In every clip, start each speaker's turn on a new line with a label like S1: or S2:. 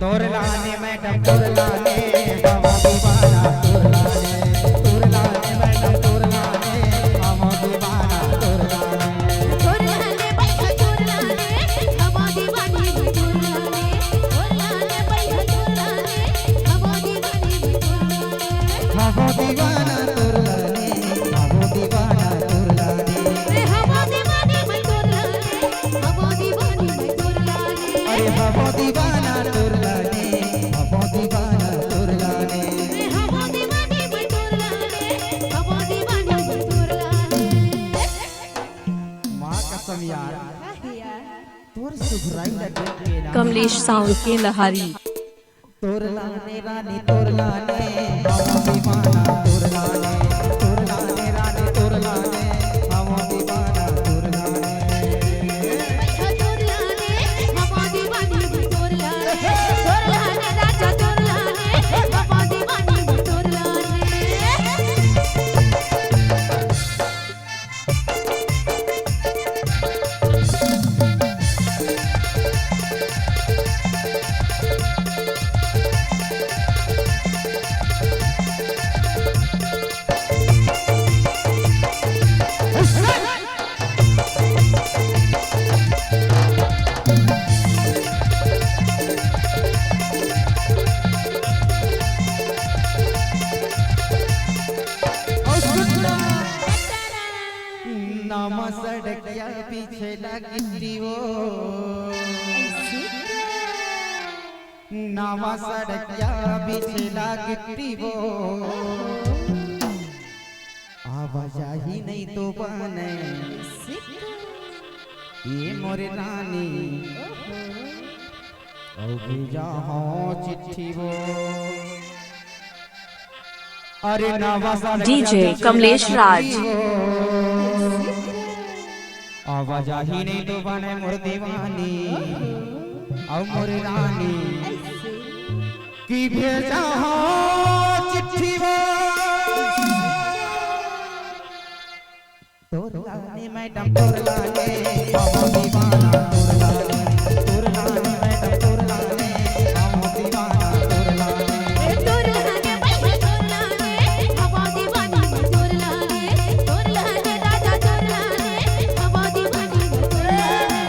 S1: तोर लाने मैडम तोर लाने हम दीवाना तोर लाने मैडम तोर लाने हम दीवाना तोर लाने
S2: भैया तोर लाने हम दीवानी तोर लाने भैया तोर लाने हम दीवानी तोर लाने
S1: हम दीवाना तोर लाने हम दीवाना तोर लाने
S2: हम दीवानी तोर लाने हम दीवानी तोर लाने
S1: अरे हम दीवाना तोर लाने हम दीवाना तोर लाने
S2: हम दीवानी तोर लाने हम दीवानी तोर लाने
S1: माँ कसम यार तोर सुधराई लगे के ना
S3: कमलेश साउंड के लहारी।
S1: तोर लाने रानी तोर लाने हम दीवाना तोर लाने रानी तोर लाने हम दीवाना तोर लाने
S2: भैया तोर लाने हम दीवानी तोर लाने राजा तोर लाने हम दीवानी तोर लाने
S1: नामा सड़किया पीछे लगी वो नामा सड़किया पीछे लगी वो आवाजाही नहीं तो बने ये मोरे रानी और भेजा हो चिट्ठी वो अरे नामा
S3: डीजे कमलेश राज।
S1: आवाजाही नहीं तो बने मोर दीवानी और मोर रानी की भेजा हो चिट्ठी वो तोर लाने मैडम तोर लाने हम दीवाना तोर लाने मैडम तोर लाने हम दीवाना तोर लाने
S2: तोर लाने भैया तोर लाने हम दीवानी तोर लाने राजा तोर लाने हम दीवानी तोर लाने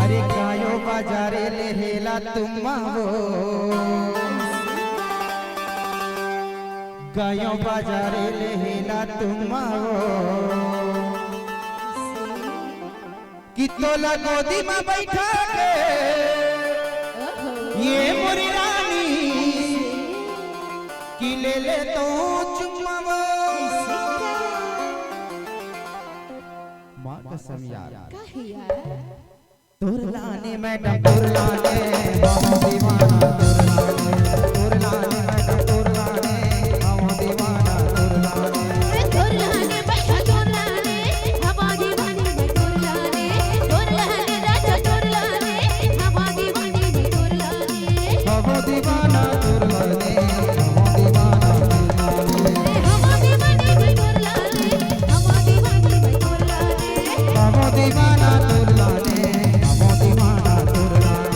S1: अरे गायो बाजारे ले हेला तुम वो गायो बाजारे ले हेला तुम वो कि तोला गोदी में बैठा के ये मोरी रानी कि ले तो चुम्मा वो माँ कसम यार तोर लाने मैडम तोर लाने हम दीवाना तोर लाने मैडम तोर लाने हम दीवाना तोर लाने
S2: तोर लाने भैया तोर लाने हम दीवानी तोर लाने राजा तोर लाने हम दीवानी तोर लाने
S1: हम दीवाना तोर लाने हम दीवाना तोर लाने
S2: हम दीवानी तोर लाने हम दीवानी तोर लाने
S1: हम दीवाना तोर लाने हम दीवाना तोर लाने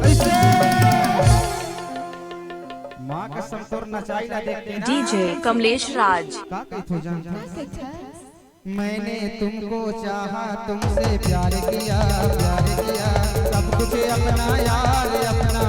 S1: ऐसे माँ कसम तोर नचाई ला देखते ना
S3: डीजे कमलेश राज।
S1: का कहत हो जानता मैंने तुमको चाहा तुमसे प्यार किया सब कुछ अपना यार अपना